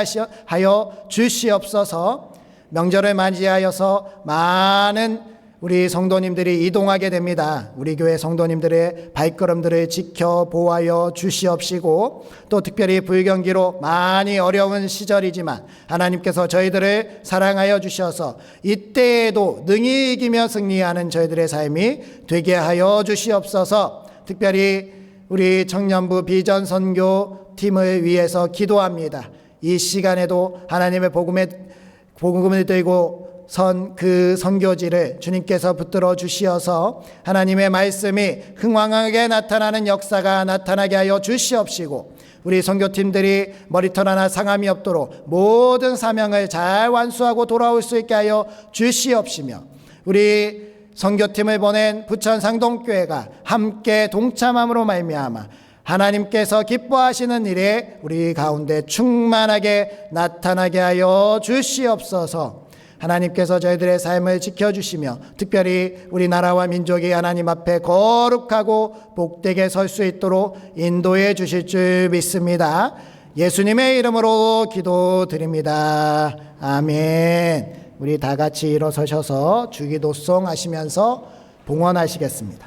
하여 주시옵소서. 명절을 맞이하여서 많은 우리 성도님들이 이동하게 됩니다. 우리 교회 성도님들의 발걸음들을 지켜보아여 주시옵시고, 또 특별히 불경기로 많이 어려운 시절이지만 하나님께서 저희들을 사랑하여 주셔서 이때에도 능히 이기며 승리하는 저희들의 삶이 되게 하여 주시옵소서. 특별히 우리 청년부 비전 선교 팀을 위해서 기도합니다. 이 시간에도 하나님의 복음을 들고 선 그 선교지를 주님께서 붙들어 주시어서 하나님의 말씀이 흥황하게 나타나는 역사가 나타나게 하여 주시옵시고, 우리 선교팀들이 머리털 하나 상함이 없도록 모든 사명을 잘 완수하고 돌아올 수 있게 하여 주시옵시며, 우리 선교팀을 보낸 부천 상동교회가 함께 동참함으로 말미암아 하나님께서 기뻐하시는 일에 우리 가운데 충만하게 나타나게 하여 주시옵소서. 하나님께서 저희들의 삶을 지켜주시며 특별히 우리나라와 민족이 하나님 앞에 거룩하고 복되게 설 수 있도록 인도해 주실 줄 믿습니다. 예수님의 이름으로 기도드립니다. 아멘. 우리 다 같이 일어서셔서 주기도송 하시면서 봉헌하시겠습니다.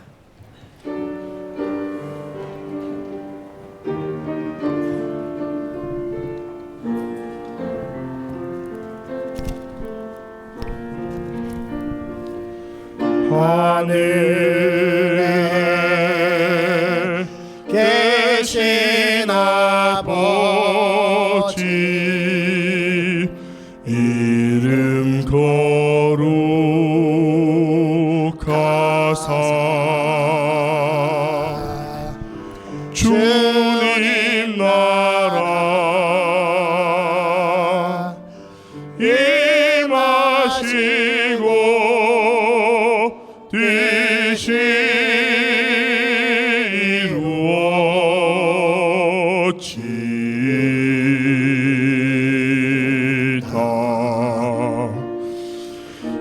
하늘에 계신 아버지 이름 거룩하사 주님 나라 임하시고 뜻이 이루어지이다.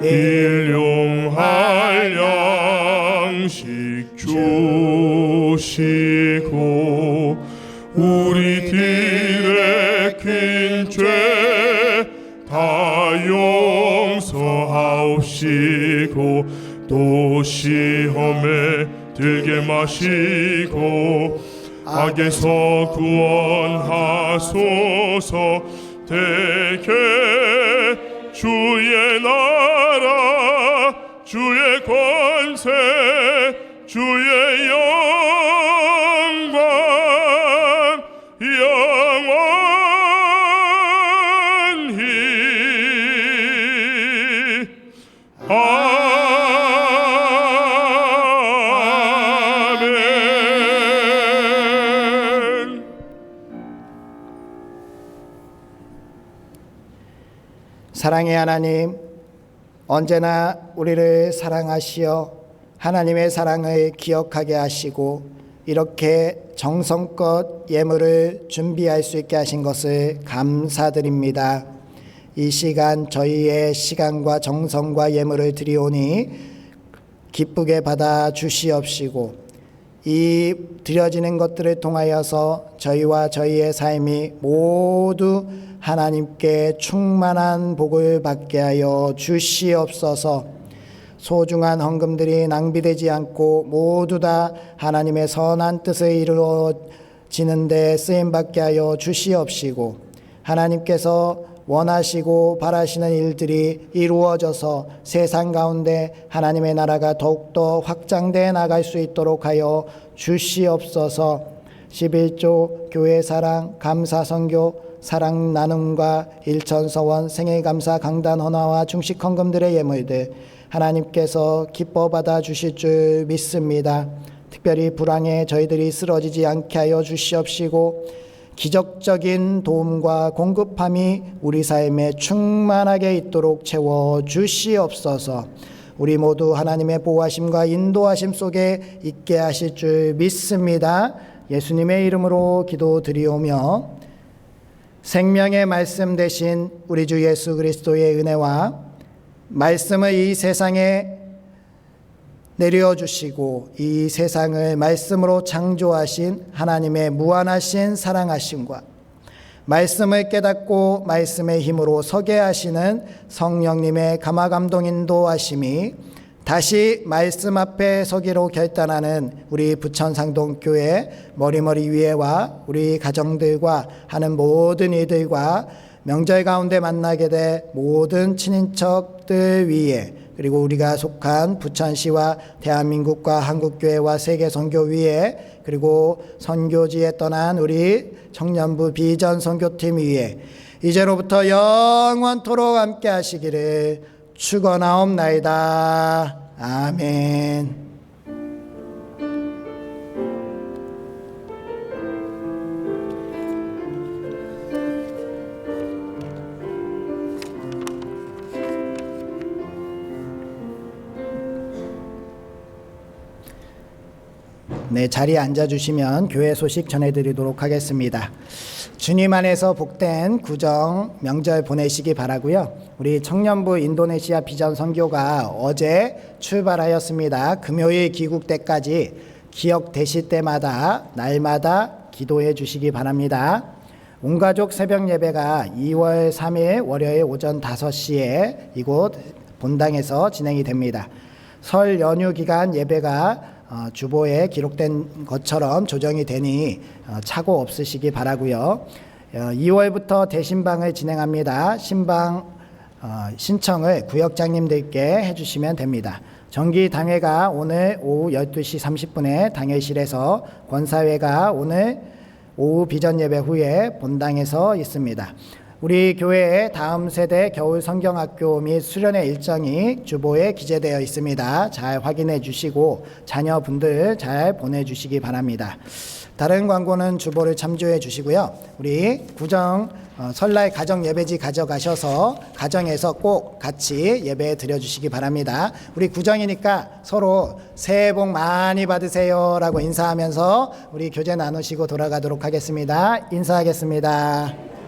일용할 양식 주시고 우리들의 긴 죄 다 용서하옵시고 또 시험에 들게 마시고 악에서 구원하소서. 대개 주의 나라 주의 권세 주의 영광 영원히 아멘. 사랑의 하나님, 언제나 우리를 사랑하시어 하나님의 사랑을 기억하게 하시고 이렇게 정성껏 예물을 준비할 수 있게 하신 것을 감사드립니다. 이 시간 저희의 시간과 정성과 예물을 드리오니 기쁘게 받아 주시옵시고 이 드려지는 것들을 통하여서 저희와 저희의 삶이 모두 하나님께 충만한 복을 받게 하여 주시옵소서. 소중한 헌금들이 낭비되지 않고 모두 다 하나님의 선한 뜻을 이루어지는 데 쓰임받게 하여 주시옵시고 하나님께서 원하시고 바라시는 일들이 이루어져서 세상 가운데 하나님의 나라가 더욱더 확장되어 나갈 수 있도록 하여 주시옵소서. 11조 교회 사랑 감사 선교 사랑 나눔과 일천서원 생일감사 강단 헌화와 중식 헌금들의 예물들 하나님께서 기뻐 받아 주실 줄 믿습니다. 특별히 불황에 저희들이 쓰러지지 않게 하여 주시옵시고 기적적인 도움과 공급함이 우리 삶에 충만하게 있도록 채워 주시옵소서. 우리 모두 하나님의 보호하심과 인도하심 속에 있게 하실 줄 믿습니다. 예수님의 이름으로 기도드리오며 생명의 말씀 되신 우리 주 예수 그리스도의 은혜와 말씀을 이 세상에 내려주시고 이 세상을 말씀으로 창조하신 하나님의 무한하신 사랑하심과 말씀을 깨닫고 말씀의 힘으로 서게 하시는 성령님의 감화감동 인도하심이 다시 말씀 앞에 서기로 결단하는 우리 부천상동교회 머리머리 위에와 우리 가정들과 하는 모든 이들과 명절 가운데 만나게 될 모든 친인척들 위에 그리고 우리가 속한 부천시와 대한민국과 한국교회와 세계선교 위에 그리고 선교지에 떠난 우리 청년부 비전 선교팀 위에 이제로부터 영원토록 함께 하시기를 축원하옵나이다. 아멘. 네, 자리에 앉아주시면 교회 소식 전해드리도록 하겠습니다. 주님 안에서 복된 구정 명절 보내시기 바라고요. 우리 청년부 인도네시아 비전 선교가 어제 출발하였습니다. 금요일 귀국 때까지 기억되실 때마다 날마다 기도해 주시기 바랍니다. 온가족 새벽 예배가 2월 3일 월요일 오전 5시에 이곳 본당에서 진행이 됩니다. 설 연휴 기간 예배가 주보에 기록된 것처럼 조정이 되니 착오 없으시기 바라고요. 2월부터 대신방을 진행합니다. 신방 신청을 구역장님들께 해주시면 됩니다. 정기 당회가 오늘 오후 12시 30분에 당회실에서 권사회가 오늘 오후 비전 예배 후에 본당에서 있습니다. 우리 교회의 다음 세대 겨울 성경학교 및 수련회 일정이 주보에 기재되어 있습니다. 잘 확인해 주시고 자녀분들 잘 보내주시기 바랍니다. 다른 광고는 주보를 참조해 주시고요. 우리 구정 설날 가정 예배지 가져가셔서 가정에서 꼭 같이 예배 드려주시기 바랍니다. 우리 구정이니까 서로 새해 복 많이 받으세요 라고 인사하면서 우리 교제 나누시고 돌아가도록 하겠습니다. 인사하겠습니다.